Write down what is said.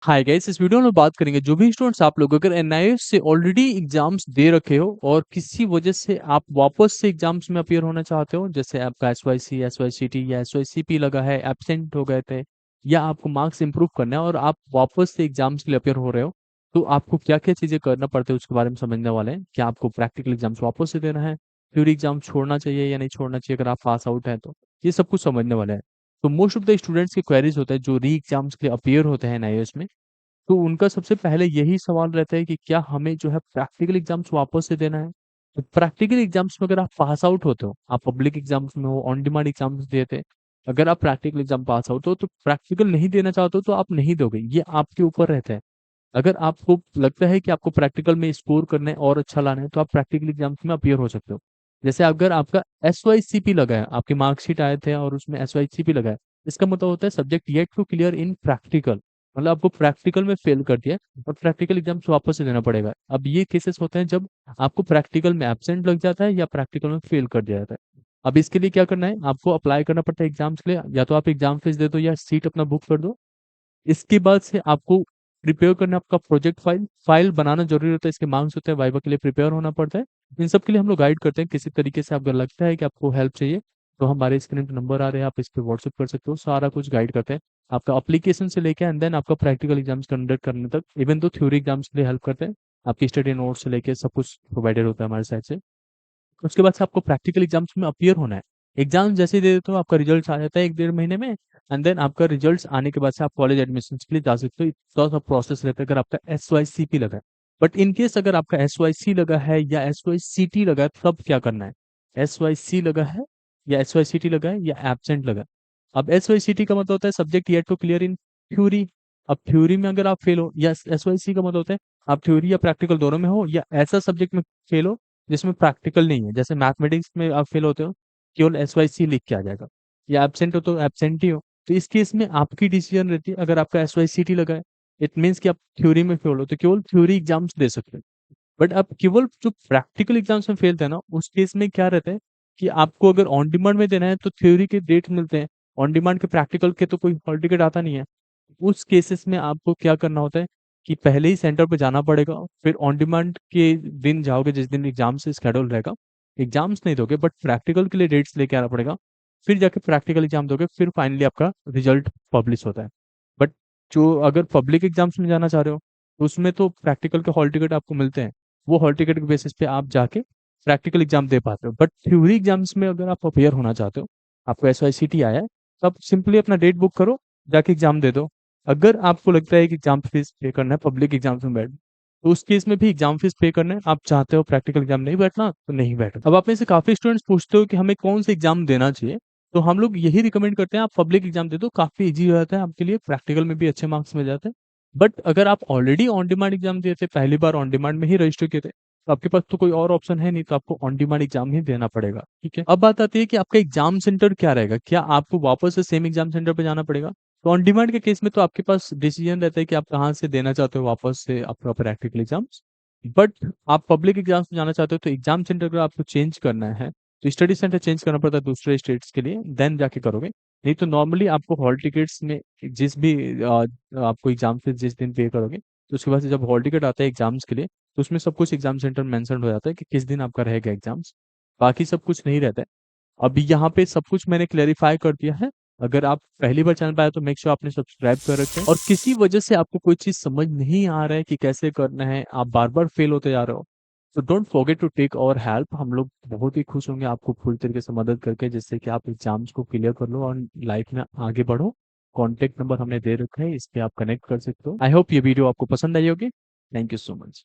Hi guys, इस video में बात करेंगे जो भी स्टूडेंट्स आप लोग अगर एनआईएस से ऑलरेडी एग्जाम्स दे रखे हो और किसी वजह से आप वापस से एग्जाम्स में अपीयर होना चाहते हो, जैसे आपका एसवाईसी एसवाईसीटी या एसवाईसीपी लगा है, एब्सेंट हो गए थे या आपको मार्क्स इंप्रूव करना है और आप वापस से एग्जाम्स के लिए अपीयर हो रहे हो, तो आपको क्या क्या चीजें करना पड़ते हैं उसके बारे में समझने वाले हैं। क्या आपको प्रैक्टिकल एग्जाम्स वापस से देना है, थ्योरी एग्जाम छोड़ना चाहिए या नहीं छोड़ना चाहिए अगर आप पास आउट हैं तो, ये सब कुछ समझने वाले हैं। तो मोस्ट ऑफ द स्टूडेंट्स की क्वेरीज होते हैं जो री एग्जाम्स के लिए अपीयर होते हैं एनआईएस में, तो उनका सबसे पहले यही सवाल रहता है कि क्या हमें जो है प्रैक्टिकल एग्जाम्स वापस से देना है। तो प्रैक्टिकल एग्जाम्स में अगर आप पास आउट होते हो, आप पब्लिक एग्जाम्स में हो, ऑन डिमांड एग्जाम्स देते हैं, अगर आप प्रैक्टिकल एग्जाम पास आउट हो तो प्रैक्टिकल नहीं देना चाहते हो तो आप नहीं दोगे, ये आपके ऊपर रहता है। अगर आपको लगता है कि आपको प्रैक्टिकल में स्कोर करना है और अच्छा लाना है तो आप प्रैक्टिकल एग्जाम्स में अपीयर हो सकते हो। जैसे अगर आपका एसवाईसीपी लगा है, आपके मार्कशीट आए थे और उसमें एसवाईसीपी लगा है, इसका मतलब होता है subject yet to clear in practical, मतलब आपको प्रैक्टिकल में फेल कर दिया और प्रैक्टिकल एग्जाम्स वापस से देना पड़ेगा। अब ये केसेस होते हैं जब आपको प्रैक्टिकल में एब्सेंट लग जाता है या प्रैक्टिकल में फेल कर दिया जाता है। अब इसके लिए क्या करना है, आपको अप्लाई करना पड़ता है एग्जाम्स के लिए, या तो आप एग्जाम फीस दे दो या सीट अपना बुक कर दो। इसके बाद से आपको प्रिपेयर करना है आपका प्रोजेक्ट फाइल, फाइल बनाना जरूरी होता है, इसके मार्क्स होते हैं, वाइवा के लिए प्रिपेयर होना पड़ता है। इन सब के लिए हम लोग गाइड करते हैं। किसी तरीके से आपको लगता है कि आपको हेल्प चाहिए तो हमारे स्क्रीन पे नंबर आ रहे हैं, आप इस पे व्हाट्सएप कर सकते हो, सारा कुछ गाइड करते हैं। आपका अप्लीकेशन से लेके एंड देन आपका प्रैक्टिकल एग्जाम्स कंडक्ट करने तक, इवन तो थ्योरी एग्जाम्स के लिए हेल्प करते हैं। आपकी स्टडी नोट से लेके सब कुछ प्रोवाइडेड होता है हमारे साइड से। उसके बाद से आपको प्रैक्टिकल एग्जाम्स में अपीयर होना है। एग्जाम जैसे ही दे देते हो आपका रिजल्ट आ जाता है एक डेढ़ महीने में, एंड देन आपका रिजल्ट आने के बाद से आप कॉलेज एडमिशन के लिए जा सकते हो। इतना सा प्रोसेस रहता है अगर आपका एसवाईसीपी लगा है। बट इन केस अगर आपका एसवाईसी लगा है या एसवाईसीटी लगा है तब क्या करना है। एसवाईसी लगा है या एसवाईसीटी लगा है या एब्सेंट लगा है। अब एसवाईसीटी का मतलब होता है subject yet to clear in theory. अब थ्योरी में अगर आप फेल हो, या एसवाईसी का मतलब होता है आप थ्योरी या प्रैक्टिकल दोनों में हो या ऐसा सब्जेक्ट में फेल हो जिसमें प्रैक्टिकल नहीं है, जैसे मैथमेटिक्स में आप फेल होते हो, केवल एसवाईसी लिख के आ जाएगा, या एब्सेंट हो तो एब्सेंट ही हो। तो इस केस में आपकी डिसीजन रहती है। अगर आपका एसवाईसीटी लगा है, इट मीन्स कि आप थ्योरी में फेल हो तो केवल थ्योरी एग्जाम्स दे सकते हैं। बट अब केवल जो प्रैक्टिकल एग्जाम्स में फेल थे ना, उस केस में क्या रहता है कि आपको अगर ऑन डिमांड में देना है तो थ्योरी के डेट मिलते हैं, ऑन डिमांड के प्रैक्टिकल के तो कोई हॉल टिकट आता नहीं है। उस केसेस में आपको क्या करना होता है कि पहले ही सेंटर पे जाना पड़ेगा, फिर ऑन डिमांड के दिन जाओगे जिस दिन एग्जाम से स्केड्यूल रहेगा, एग्जाम्स नहीं दोगे बट प्रैक्टिकल के लिए डेट्स लेके आना पड़ेगा, फिर जाके प्रैक्टिकल एग्जाम दोगे, फिर फाइनली आपका रिजल्ट पब्लिश होता है। बट जो अगर पब्लिक एग्जाम्स में जाना चाह रहे हो तो उसमें तो प्रैक्टिकल के हॉल टिकट आपको मिलते हैं, वो हॉल टिकट के बेसिस पे आप जाके प्रैक्टिकल एग्जाम दे पाते हो। बट थ्योरी एग्जाम्स में अगर आप अपेयर होना चाहते हो, आपको एसवाईसीटी आया है, तब सिंपली अपना डेट बुक करो, जाके एग्जाम दे दो। अगर आपको लगता है कि एग्जाम फीस पे करना है पब्लिक एग्जाम्स में बैठ, तो उस केस में भी एग्जाम फीस पे करना है। आप चाहते हो प्रैक्टिकल एग्जाम नहीं बैठना तो नहीं बैठो। अब आप में से काफी स्टूडेंट्स पूछते हो कि हमें कौन सा एग्जाम देना चाहिए, तो हम लोग यही रिकमेंड करते हैं आप पब्लिक एग्जाम दे दो, काफी इजी हो जाता है आपके लिए, प्रैक्टिकल में भी अच्छे मार्क्स मिल जाते हैं। बट अगर आप ऑलरेडी ऑन डिमांड एग्जाम दिए थे, पहली बार ऑन डिमांड में ही रजिस्टर किए थे, तो आपके पास तो कोई और ऑप्शन है नहीं, तो आपको ऑन डिमांड एग्जाम ही देना पड़ेगा। ठीक है, अब बात आती है कि आपका एग्जाम सेंटर क्या रहेगा, क्या आपको वापस से सेम एग्जाम सेंटर पे जाना पड़ेगा। तो ऑन डिमांड के केस में तो आपके पास डिसीजन रहता है कि आप कहाँ से देना चाहते हो वापस से आपका प्रैक्टिकल एग्जाम्स। बट आप पब्लिक एग्जाम्स में जाना चाहते हो तो एग्जाम सेंटर अगर आपको चेंज करना है तो स्टडी सेंटर चेंज करना पड़ता है दूसरे स्टेट्स के लिए, देन जाके करोगे। नहीं तो नॉर्मली आपको हॉल टिकट्स में जिस भी आपको एग्जाम फीस जिस दिन पे करोगे, तो उसके बाद से जब हॉल टिकट आता है एग्जाम्स के लिए, तो उसमें सब कुछ एग्जाम सेंटर मेंशन हो जाता है कि किस दिन आपका रहेगा एग्जाम्स, बाकी सब कुछ नहीं रहता है। अभी यहाँ पे सब कुछ मैंने क्लेरिफाई कर दिया है। अगर आप पहली बार चैनल पे आए तो मेक श्योर आपने सब्सक्राइब कर रखे हैं, और किसी वजह से आपको कोई चीज समझ नहीं आ रहा है कि कैसे करना है, आप बार बार फेल होते जा रहे हो, तो डोंट फॉरगेट टू टेक और हेल्प। हम लोग बहुत ही खुश होंगे आपको पूरी तरीके से मदद करके, जिससे कि आप एग्जाम्स को क्लियर कर लो और लाइफ में आगे बढ़ो। कॉन्टेक्ट नंबर हमने दे रखा है, इस पे आप कनेक्ट कर सकते हो। आई होप ये वीडियो आपको पसंद आई होगी। Thank you so much.